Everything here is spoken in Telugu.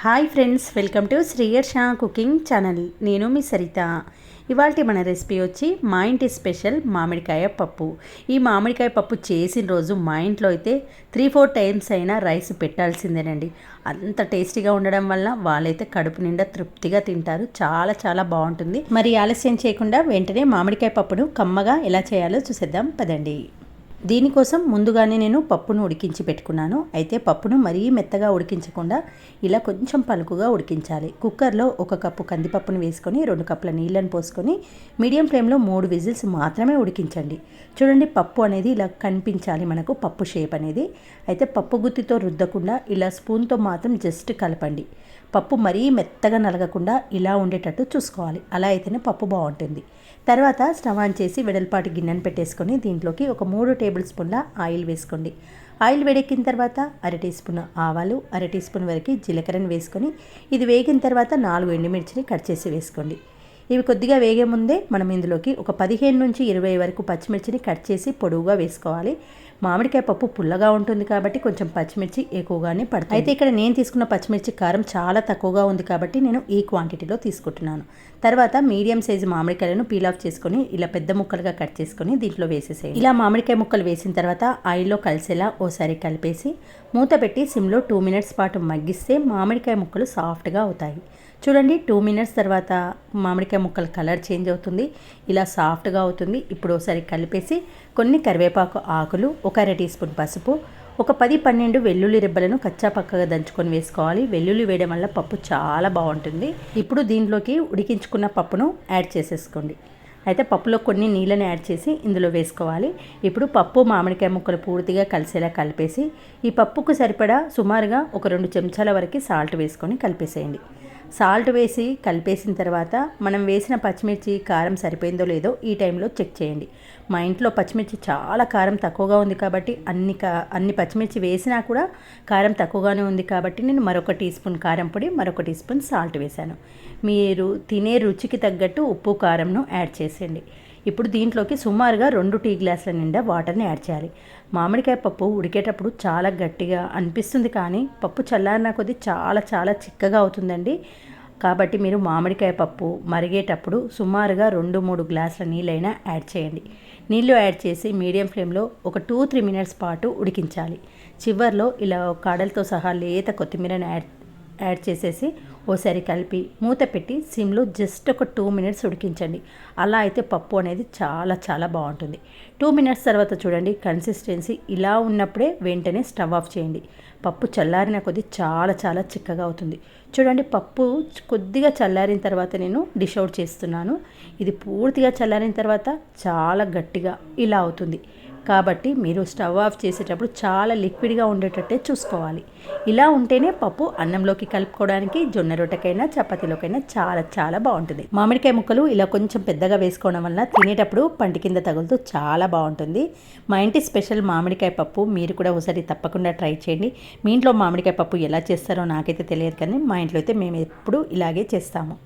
Hi friends, welcome to Sriyarsha cooking channel. నేను మీ సరిత. ఇవాల్టి మన రెసిపీ వచ్చి మా ఇంటి స్పెషల్ మామిడికాయ పప్పు. ఈ మామిడికాయ పప్పు చేసిన రోజు మా ఇంట్లో అయితే 3-4 టైమ్స్ అయినా రైస్ పెట్టాల్సిందేనండి. అంత టేస్టీగా ఉండడం వల్ల వాళ్ళైతే కడుపు నిండా తృప్తిగా తింటారు. చాలా చాలా బాగుంటుంది. మరి ఆలస్యం చేయకుండా వెంటనే మామిడికాయ పప్పును కమ్మగా ఎలా చేయాలో చూసేద్దాం పదండి. దీనికోసం ముందుగానే నేను పప్పును ఉడికించి పెట్టుకున్నాను. అయితే పప్పును మరీ మెత్తగా ఉడికించకుండా ఇలా కొంచెం పలుకుగా ఉడికించాలి. కుక్కర్లో 1 కప్పు కందిపప్పును వేసుకొని 2 కప్పుల నీళ్ళని పోసుకొని మీడియం ఫ్లేమ్లో 3 విజిల్స్ మాత్రమే ఉడికించండి. చూడండి, పప్పు అనేది ఇలా కనిపించాలి మనకు, పప్పు షేప్ అనేది. అయితే పప్పు గుత్తితో రుద్దకుండా ఇలా స్పూన్తో మాత్రం జస్ట్ కలపండి. పప్పు మరీ మెత్తగా నలగకుండా ఇలా ఉండేటట్టు చూసుకోవాలి. అలా అయితేనే పప్పు బాగుంటుంది. తర్వాత స్టవ్ ఆన్ చేసి వెడల్పాటి గిన్నెను పెట్టేసుకొని దీంట్లోకి ఒక 3 టేబుల్ స్పూన్ల ఆయిల్ వేసుకోండి. ఆయిల్ వేడెక్కిన తర్వాత 1/2 టీ స్పూన్ ఆవాలు, 1/2 టీ స్పూన్ వరకు జీలకర్రను వేసుకొని ఇది వేగిన తర్వాత 4 ఎండుమిర్చిని కట్ చేసి వేసుకోండి. ఇవి కొద్దిగా వేగే ముందే మనం ఇందులోకి ఒక 15 నుంచి 20 వరకు పచ్చిమిర్చిని కట్ చేసి పొడవుగా వేసుకోవాలి. మామిడికాయ పప్పు పుల్లగా ఉంటుంది కాబట్టి కొంచెం పచ్చిమిర్చి ఎక్కువగానే పడుతుంది. అయితే ఇక్కడ నేను తీసుకున్న పచ్చిమిర్చి కారం చాలా తక్కువగా ఉంది కాబట్టి నేను ఈ క్వాంటిటీలో తీసుకుంటున్నాను. తర్వాత మీడియం సైజు మామిడికాయలను పీల్ ఆఫ్ చేసుకొని ఇలా పెద్ద ముక్కలుగా కట్ చేసుకొని దీంట్లో వేసేసేయండి. ఇలా మామిడికాయ ముక్కలు వేసిన తర్వాత ఆయిల్లో కలిసేలా ఓసారి కలిపేసి మూత పెట్టి సిమ్లో 2 మినిట్స్ పాటు మగ్గిస్తే మామిడికాయ ముక్కలు సాఫ్ట్గా అవుతాయి. చూడండి, 2 మినిట్స్ తర్వాత మామిడికాయ ముక్కల కలర్ చేంజ్ అవుతుంది, ఇలా సాఫ్ట్గా అవుతుంది. ఇప్పుడు ఒకసారి కలిపేసి కొన్ని కరివేపాకు ఆకులు, ఒక 1/2 టీ స్పూన్ పసుపు, ఒక 10-12 వెల్లుల్లి రెబ్బలను కచ్చా పక్కగా దంచుకొని వేసుకోవాలి. వెల్లుల్లి వేయడం వల్ల పప్పు చాలా బాగుంటుంది. ఇప్పుడు దీంట్లోకి ఉడికించుకున్న పప్పును యాడ్ చేసేసుకోండి. అయితే పప్పులో కొన్ని నీళ్ళని యాడ్ చేసి ఇందులో వేసుకోవాలి. ఇప్పుడు పప్పు మామిడికాయ ముక్కలు పూర్తిగా కలిసేలా కలిపేసి ఈ పప్పుకు సరిపడా సుమారుగా ఒక 2 చెంచాల వరకు సాల్ట్ వేసుకొని కలిపేసేయండి. సాల్ట్ వేసి కలిపేసిన తర్వాత మనం వేసిన పచ్చిమిర్చి కారం సరిపోయిందో లేదో ఈ టైంలో చెక్ చేయండి. మా ఇంట్లో పచ్చిమిర్చి చాలా కారం తక్కువగా ఉంది కాబట్టి అన్ని పచ్చిమిర్చి వేసినా కూడా కారం తక్కువగానే ఉంది కాబట్టి నేను మరొక టీ స్పూన్ కారం పొడి, మరొక టీ స్పూన్ సాల్ట్ వేశాను. మీరు తినే రుచికి తగ్గట్టు ఉప్పు కారంను యాడ్ చేసేయండి. ఇప్పుడు దీంట్లోకి సుమారుగా 2 టీ గ్లాసుల నిండా వాటర్ని యాడ్ చేయాలి. మామిడికాయ పప్పు ఉడికేటప్పుడు చాలా గట్టిగా అనిపిస్తుంది కానీ పప్పు చల్లారిన కొద్దీ చాలా చాలా చిక్కగా అవుతుందండి. కాబట్టి మీరు మామిడికాయ పప్పు మరిగేటప్పుడు సుమారుగా 2-3 గ్లాసుల నీళ్ళైనా యాడ్ చేయండి. నీళ్ళు యాడ్ చేసి మీడియం ఫ్లేమ్లో ఒక 2-3 మినిట్స్ పాటు ఉడికించాలి. చివర్లో ఇలా కాడలతో సహా లేత కొత్తిమీరని యాడ్ చేసేసి ఓసారి కలిపి మూత పెట్టి సిమ్లో జస్ట్ ఒక 2 మినిట్స్ ఉడికించండి. అలా అయితే పప్పు అనేది చాలా చాలా బాగుంటుంది. 2 మినిట్స్ తర్వాత చూడండి, కన్సిస్టెన్సీ ఇలా ఉన్నప్పుడే వెంటనే స్టవ్ ఆఫ్ చేయండి. పప్పు చల్లారిన కొద్దీ చాలా చాలా చిక్కగా అవుతుంది. చూడండి, పప్పు కొద్దిగా చల్లారిన తర్వాత నేను డిష్ అవుట్ చేస్తున్నాను. ఇది పూర్తిగా చల్లారిన తర్వాత చాలా గట్టిగా ఇలా అవుతుంది. కాబట్టి మీరు స్టవ్ ఆఫ్ చేసేటప్పుడు చాలా లిక్విడ్గా ఉండేటట్టే చూసుకోవాలి. ఇలా ఉంటేనే పప్పు అన్నంలోకి కలుపుకోవడానికి, జొన్న రొట్టెకైనా చపాతీలోకైనా చాలా చాలా బాగుంటుంది. మామిడికాయ ముక్కలు ఇలా కొంచెం పెద్దగా వేసుకోవడం వల్ల తినేటప్పుడు పంటి కింద తగులుతూ చాలా బాగుంటుంది. మా ఇంటి స్పెషల్ మామిడికాయ పప్పు మీరు కూడా ఒకసారి తప్పకుండా ట్రై చేయండి. మీ ఇంట్లో మామిడికాయ పప్పు ఎలా చేస్తారో నాకైతే తెలియదు కానీ మా ఇంట్లో అయితే మేము ఎప్పుడు ఇలాగే చేస్తాము.